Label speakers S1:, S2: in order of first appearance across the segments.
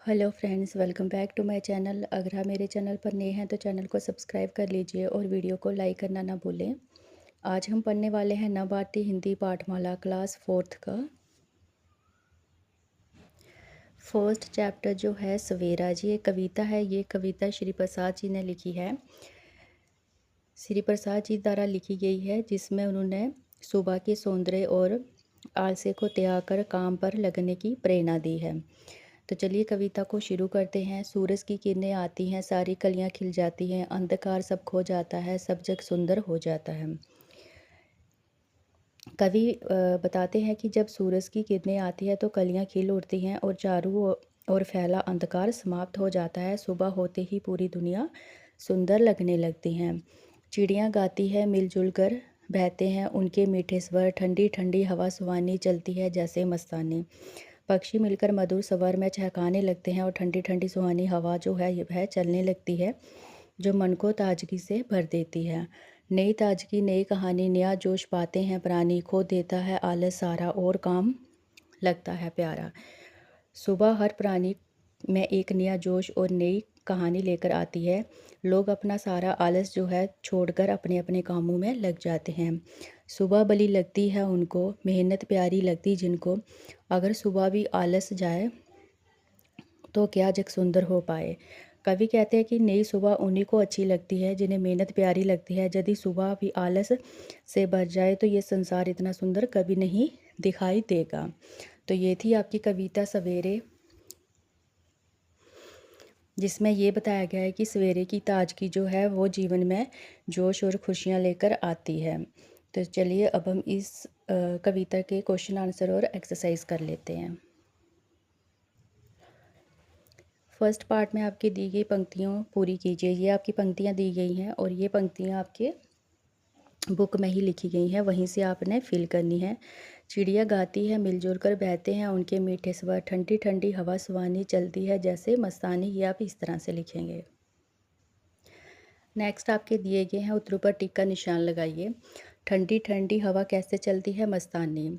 S1: Hello friends, welcome back to my channel. अगर आप मेरे चैनल पर नए हैं तो चैनल को सब्सक्राइब कर लीजिए और वीडियो को लाइक करना ना भूलें। आज हम पढ़ने वाले हैं नवभारती हिंदी पाठमाला क्लास 4th का फर्स्ट चैप्टर जो है सवेरा जी। ये कविता है। ये कविता श्री प्रसाद जी ने लिखी है, श्री प्रसाद जी द्वारा लिखी गई है, जिसमें उन्होंने सुबह के सौंदर्य और आलस्य को त्याग कर काम पर लगने की प्रेरणा दी है। तो चलिए कविता को शुरू करते हैं। सूरज की किरणें आती हैं, सारी कलियां खिल जाती हैं, अंधकार सब खो जाता है, सब जग सुंदर हो जाता है। कवि बताते हैं कि जब सूरज की किरणें आती है तो कलियां खिल उठती हैं और चारों ओर फैला अंधकार समाप्त हो जाता है। सुबह होते ही पूरी दुनिया सुंदर लगने लगती हैं। चिड़ियाँ गाती है, मिलजुल कर बहते हैं उनके मीठे स्वर, ठंडी ठंडी हवा सुहानी चलती है जैसे मस्तानी। पक्षी मिलकर मधुर स्वर में चहकाने लगते हैं और ठंडी ठंडी सुहानी हवा जो है वह चलने लगती है, जो मन को ताजगी से भर देती है। नई ताजगी, नई कहानी, नया जोश पाते हैं प्राणी, खो देता है आलस सारा और काम लगता है प्यारा। सुबह हर प्राणी में एक नया जोश और नई कहानी लेकर आती है। लोग अपना सारा आलस जो है छोड़कर अपने अपने कामों में लग जाते हैं। सुबह भली लगती है उनको, मेहनत प्यारी लगती जिनको। अगर सुबह भी आलस जाए तो क्या जग सुंदर हो पाए। कवि कहते हैं कि नई सुबह उन्हीं को अच्छी लगती है जिन्हें मेहनत प्यारी लगती है। यदि सुबह भी आलस से भर जाए तो ये संसार इतना सुंदर कभी नहीं दिखाई देगा। तो ये थी आपकी कविता सवेरे, जिसमें ये बताया गया है कि सवेरे की ताजगी जो है वो जीवन में जोश और खुशियाँ लेकर आती है। तो चलिए अब हम इस कविता के क्वेश्चन आंसर और एक्सरसाइज कर लेते हैं। फर्स्ट पार्ट में आपकी दी गई पंक्तियों पूरी कीजिए। ये आपकी पंक्तियाँ दी गई हैं और ये पंक्तियाँ आपके बुक में ही लिखी गई हैं, वहीं से आपने फिल करनी है। चिड़िया गाती है, मिलजुल कर बहते हैं उनके मीठे स्वर, ठंडी ठंडी हवा सुहानी चलती है जैसे मस्तानी। ये आप इस तरह से लिखेंगे। नेक्स्ट आपके दिए गए हैं उत्तरों पर टिक का निशान लगाइए। ठंडी ठंडी हवा कैसे चलती है? मस्तानी,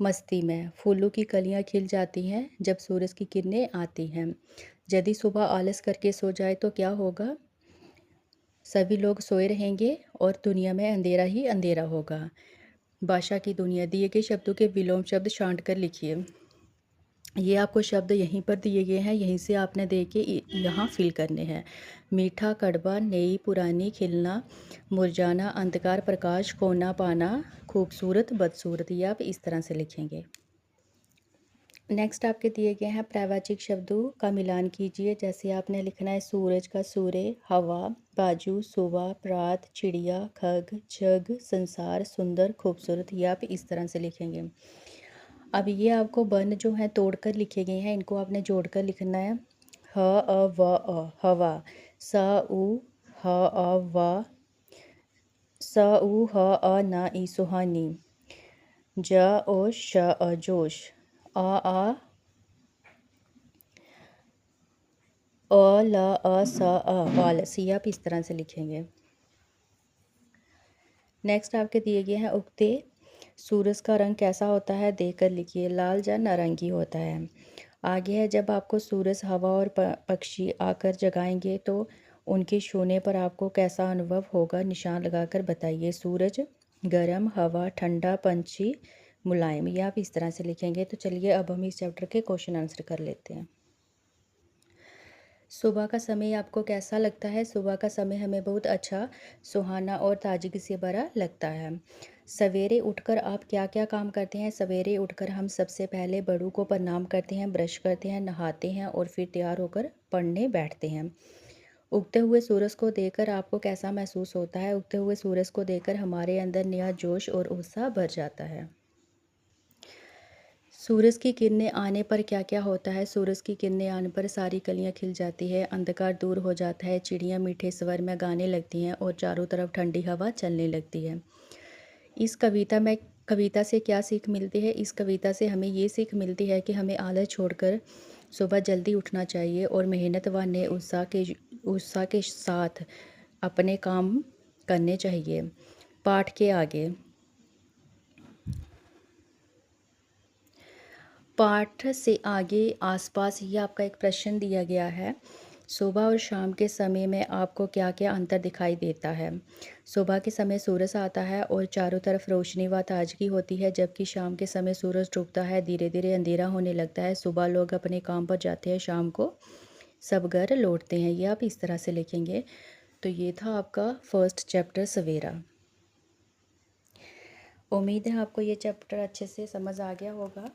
S1: मस्ती में। फूलों की कलियां खिल जाती हैं जब सूरज की किरणें आती हैं। यदि सुबह आलस करके सो जाए तो क्या होगा? सभी लोग सोए रहेंगे और दुनिया में अंधेरा ही अंधेरा होगा। भाषा की दुनिया। दिए गए शब्दों के विलोम शब्द छांट कर लिखिए। ये आपको शब्द यहीं पर दिए गए हैं, यहीं से आपने दे के यहाँ फिल करने हैं। मीठा, कड़वा, नई, पुरानी, खिलना, मुरझाना, अंधकार, प्रकाश, खोना पाना, खूबसूरत, बदसूरत। ये आप इस तरह से लिखेंगे। नेक्स्ट आपके दिए गए हैं प्रवाचिक शब्दों का मिलान कीजिए। जैसे आपने लिखना है सूरज का सूर्य, हवा, बाजू, सुबह, प्रात, चिड़िया, खग, जग, संसार, सुंदर, खूबसूरत। ये आप इस तरह से लिखेंगे। अब ये आपको वर्ण जो है तोड़कर लिखे गए हैं, इनको आपने जोड़कर लिखना है। ह अ व अ हवा, स उ ह अ व, स उ ह अ ना ई सुहानी, ज ओ श अ जोश, आ ल अ स अ आलस। ये आप इस तरह से लिखेंगे। नेक्स्ट आपके दिए गए हैं उगते सूरज का रंग कैसा होता है? देकर लिखिए। लाल या नारंगी होता है। आगे है जब आपको सूरज, हवा और पक्षी आकर जगाएंगे तो उनके छूने पर आपको कैसा अनुभव होगा? निशान लगाकर बताइए। सूरज गर्म, हवा ठंडा, पंछी मुलायम। ये आप इस तरह से लिखेंगे। तो चलिए अब हम इस चैप्टर के क्वेश्चन आंसर कर लेते हैं। सुबह का समय आपको कैसा लगता है? सुबह का समय हमें बहुत अच्छा, सुहाना और ताजगी से भरा लगता है। सवेरे उठकर आप क्या क्या काम करते हैं? सवेरे उठकर हम सबसे पहले बड़ों को प्रणाम करते हैं, ब्रश करते हैं, नहाते हैं और फिर तैयार होकर पढ़ने बैठते हैं। उगते हुए सूरज को देखकर आपको कैसा महसूस होता है? उगते हुए सूरज को देखकर हमारे अंदर नया जोश और उत्साह भर जाता है। सूरज की किरणें आने पर क्या क्या होता है? सूरज की किरणें आने पर सारी कलियां खिल जाती है, अंधकार दूर हो जाता है, चिड़ियां मीठे स्वर में गाने लगती हैं और चारों तरफ ठंडी हवा चलने लगती है। इस कविता से क्या सीख मिलती है? इस कविता से हमें ये सीख मिलती है कि हमें आलस छोड़कर सुबह जल्दी उठना चाहिए और मेहनत व नए उत्साह के साथ अपने काम करने चाहिए। पाठ के आगे, पाठ से आगे आसपास ये आपका एक प्रश्न दिया गया है। सुबह और शाम के समय में आपको क्या-क्या अंतर दिखाई देता है? सुबह के समय सूरज आता है और चारों तरफ रोशनी व ताज़गी होती है, जबकि शाम के समय सूरज डूबता है, धीरे-धीरे अंधेरा होने लगता है। सुबह लोग अपने काम पर जाते हैं, शाम को सब घर लौटते हैं। ये आप इस तरह से लिखेंगे। तो ये था आपका फर्स्ट चैप्टर सवेरा। उम्मीद है आपको ये चैप्टर अच्छे से समझ आ गया होगा।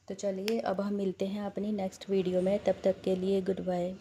S1: तो चलिए अब हम मिलते हैं अपनी नेक्स्ट वीडियो में, तब तक के लिए गुड बाय।